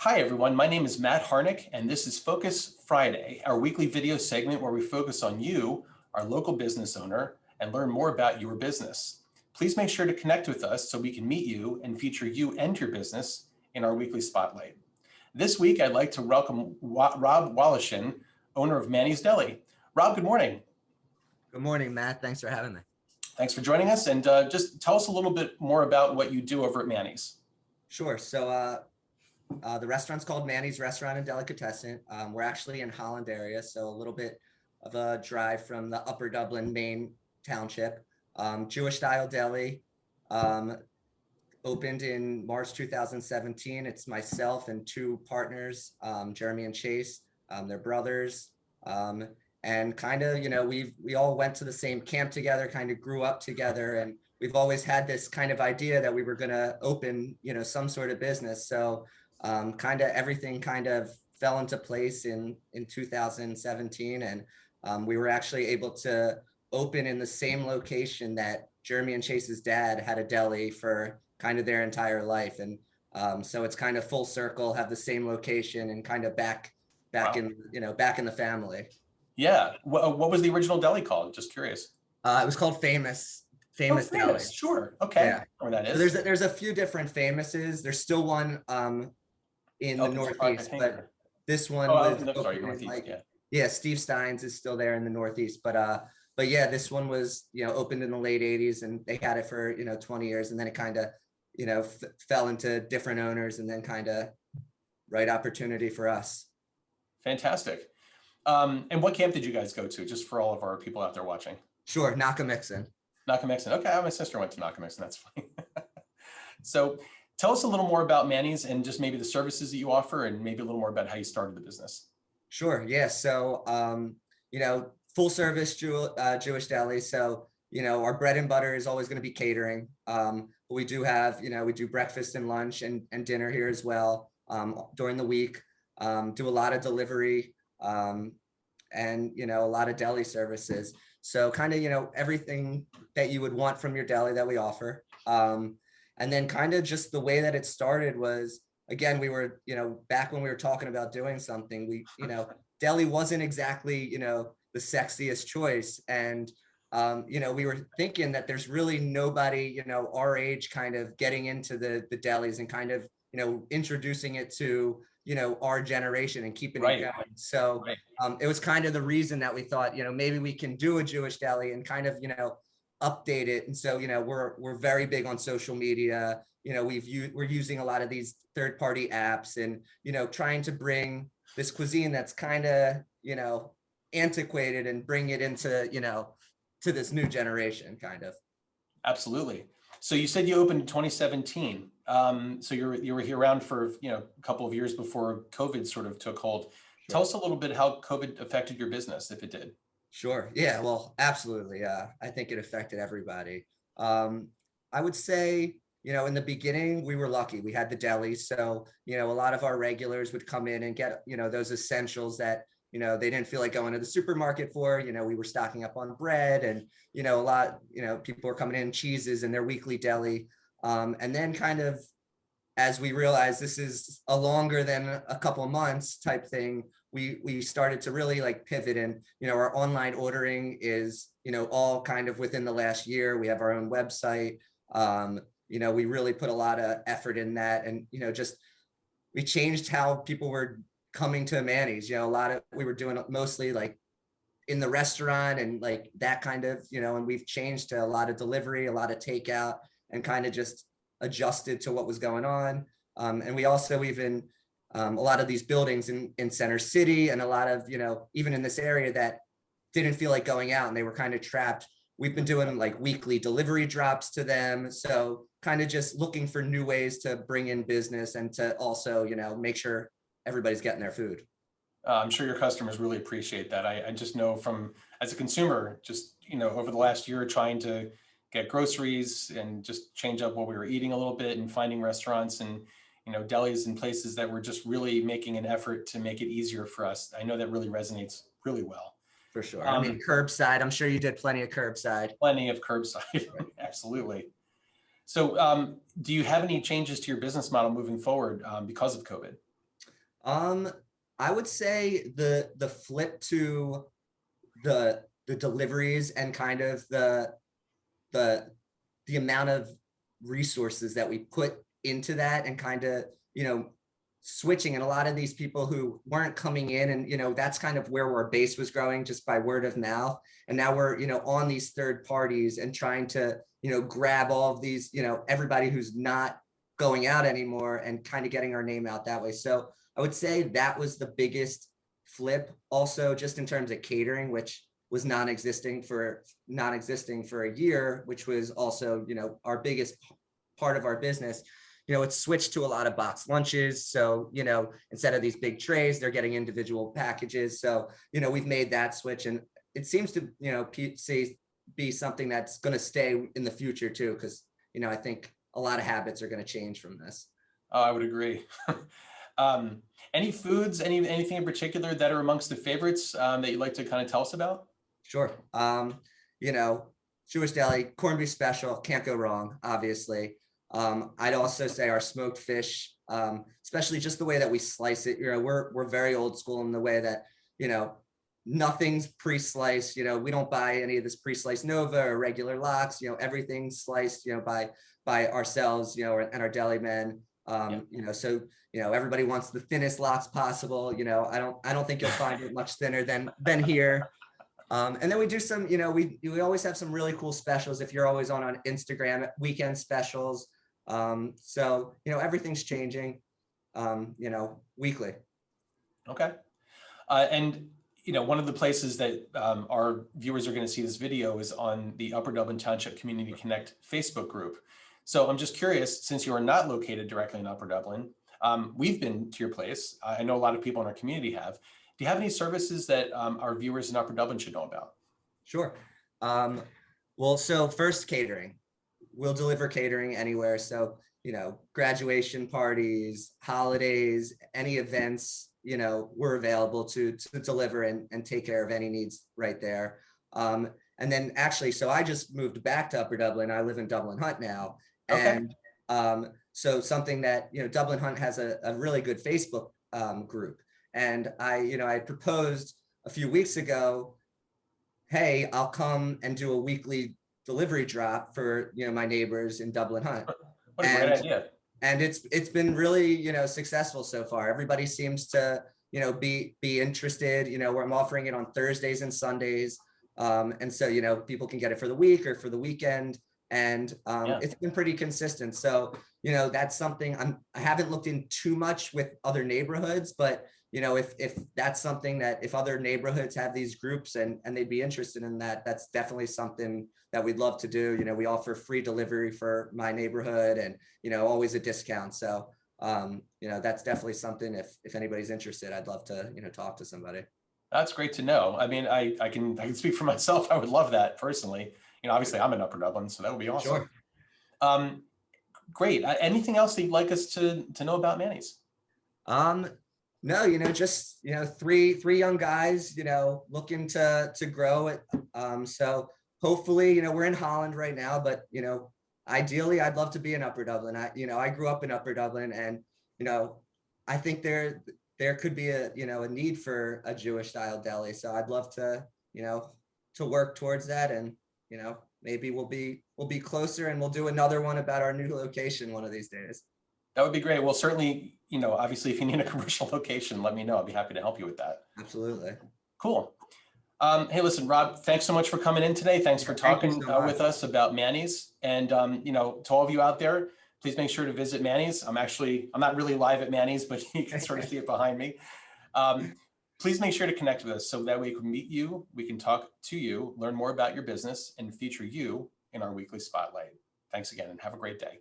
Hi everyone, my name is Matt Harnick and this is Focus Friday, our weekly video segment where we focus on you, our local business owner, and learn more about your business. Please make sure to connect with us so we can meet you and feature you and your business in our weekly spotlight. This week, I'd like to welcome Rob Woloshin, owner of Manny's Deli. Rob, good morning. Good morning, Matt. Thanks for having me. Thanks for joining us, and just tell us a little bit more about what you do over at Manny's. Sure. So the restaurant's called Mannys Restaurant and Delicatessen. We're actually in Holland area, so a little bit of a drive from the Upper Dublin, Maine township. Jewish style deli, opened in March 2017. It's myself and two partners, Jeremy and Chase. They're brothers. And kind of, we all went to the same camp together, kind of grew up together, and we've always had this kind of idea that we were going to open, some sort of business. So kind of everything kind of fell into place in 2017, and we were actually able to open in the same location that Jeremy and Chase's dad had a deli for kind of their entire life. And so it's kind of full circle, have the same location and kind of back wow. back in the family. Yeah. What was the original deli called? Just curious. It was called Famous Deli. Sure. Okay. Yeah. Where that is. So there's a few different Famouses. There's still one in the Northeast, but this one was Northeast. Yeah, Steve Stein's is still there in the Northeast, but yeah, this one was opened in the late 80s, and they had it for 20 years, and then it kind of fell into different owners, and then kind of right opportunity for us. Fantastic. And what camp did you guys go to, just for all of our people out there watching? Sure, Nakamixon. Okay, my sister went to Nakamixon. That's funny. So tell us a little more about Manny's and just maybe the services that you offer, and maybe a little more about how you started the business. Sure. Yeah. So, full service Jewish deli. So, our bread and butter is always going to be catering. But we do have, we do breakfast and lunch and dinner here as well during the week. Do a lot of delivery and, a lot of deli services. So kind of, everything that you would want from your deli that we offer. And then kind of just the way that it started was, again, we were, back when we were talking about doing something, we, deli wasn't exactly, the sexiest choice. And, we were thinking that there's really nobody, our age kind of getting into the delis and kind of, introducing it to, our generation and keeping it going. So it was kind of the reason that we thought, maybe we can do a Jewish deli and kind of, update it. And so, we're very big on social media. We're using a lot of these third-party apps and, trying to bring this cuisine that's kind of, antiquated and bring it into, to this new generation kind of. Absolutely. So you said you opened in 2017. So you were here around for, a couple of years before COVID sort of took hold. Sure. Tell us a little bit how COVID affected your business, if it did. Sure. Yeah, well, absolutely. I think it affected everybody. I would say, in the beginning, we were lucky. We had the deli. So, a lot of our regulars would come in and get, those essentials that, they didn't feel like going to the supermarket for. We were stocking up on bread and, a lot, people were coming in cheeses in their weekly deli. And then kind of, as we realized this is a longer than a couple of months type thing, we started to really like pivot, and our online ordering is all kind of within the last year. We have our own website. We really put a lot of effort in that, and we changed how people were coming to Manny's. We were doing mostly like in the restaurant and like that kind of, and we've changed to a lot of delivery, a lot of takeout, and kind of just adjusted to what was going on. And we also even a lot of these buildings in Center City and a lot of, even in this area that didn't feel like going out and they were kind of trapped. We've been doing like weekly delivery drops to them. So kind of just looking for new ways to bring in business and to also, make sure everybody's getting their food. I'm sure your customers really appreciate that. I just know from, as a consumer, just, over the last year, trying to get groceries and just change up what we were eating a little bit and finding restaurants and, delis and places that were just really making an effort to make it easier for us. I know that really resonates really well. For sure. I mean, curbside, I'm sure you did plenty of curbside. Plenty of curbside, absolutely. So do you have any changes to your business model moving forward because of COVID? Um, I would say the flip to the deliveries and kind of the the amount of resources that we put into that, and kind of, you know, switching, and a lot of these people who weren't coming in, and, you know, that's kind of where our base was growing just by word of mouth. And now we're, you know, on these third parties and trying to, you know, grab all of these, you know, everybody who's not going out anymore, and kind of getting our name out that way. So I would say that was the biggest flip. Also, just in terms of catering, which was non-existing for a year, which was also, you know, our biggest part of our business. You know, it's switched to a lot of box lunches. So, you know, instead of these big trays, they're getting individual packages. So, you know, we've made that switch, and it seems to, you know, be something that's going to stay in the future too, because, you know, I think a lot of habits are going to change from this. Oh, I would agree. Any foods, anything in particular that are amongst the favorites that you'd like to kind of tell us about? Sure. You know, Jewish deli, corned beef special, can't go wrong, obviously. I'd also say our smoked fish, especially just the way that we slice it. You know, we're very old school in the way that, you know, nothing's pre-sliced. You know, we don't buy any of this pre-sliced Nova or regular lox. You know, everything's sliced, you know, by ourselves, you know, and our deli men. Yeah. You know, so, you know, everybody wants the thinnest lox possible. You know, I don't think you'll find it much thinner than here. And then we do some, you know, we always have some really cool specials. If you're always on Instagram, weekend specials. So, you know, everything's changing, you know, weekly. Okay. And, you know, one of the places that our viewers are going to see this video is on the Upper Dublin Township Community Connect Facebook group. So I'm just curious, since you are not located directly in Upper Dublin, we've been to your place. I know a lot of people in our community have. Do you have any services that our viewers in Upper Dublin should know about? Sure. Well, so first, catering. We'll deliver catering anywhere. So, you know, graduation parties, holidays, any events, you know, we're available to deliver and take care of any needs right there. And then actually, so I just moved back to Upper Dublin. I live in Dublin Hunt now. Okay. And so something that, you know, Dublin Hunt has a really good Facebook group. And you know, I proposed a few weeks ago, hey, I'll come and do a weekly delivery drop for, you know, my neighbors in Dublin Hunt. What a great And idea. it's been really, you know, successful so far. Everybody seems to, you know, be interested. You know, where I'm offering it on Thursdays and Sundays. And so, you know, people can get it for the week or for the weekend. And Yeah. it's been pretty consistent. So, you know, that's something I haven't looked in too much with other neighborhoods, but, you know, if that's something that, if other neighborhoods have these groups and they'd be interested in that, that's definitely something that we'd love to do. You know, we offer free delivery for my neighborhood, and, you know, always a discount. So, you know, that's definitely something, if anybody's interested, I'd love to, you know, talk to somebody. That's great to know. I mean, I can speak for myself. I would love that personally. You know, obviously I'm in Upper Dublin, so that would be awesome. Sure. Um, Great. Anything else that you'd like us to know about Manny's? No, you know, just, you know, three young guys, you know, looking to grow it. So hopefully, you know, we're in Holland right now, but, you know, ideally I'd love to be in Upper Dublin. You know, I grew up in Upper Dublin, and, you know, I think there could be a, you know, a need for a Jewish style deli. So I'd love to, you know, to work towards that. And, you know, maybe we'll be closer, and we'll do another one about our new location one of these days. That would be great. Well, certainly, you know, obviously if you need a commercial location, let me know. I'd be happy to help you with that. Absolutely. Cool. Hey, listen, Rob, thanks so much for coming in today. Thanks for Thank you talking so much. with us about Manny's. And, you know, to all of you out there, please make sure to visit Manny's. I'm not really live at Manny's, but you can sort of see it behind me. Please make sure to connect with us so that we can meet you, we can talk to you, learn more about your business, and feature you in our weekly spotlight. Thanks again, and have a great day.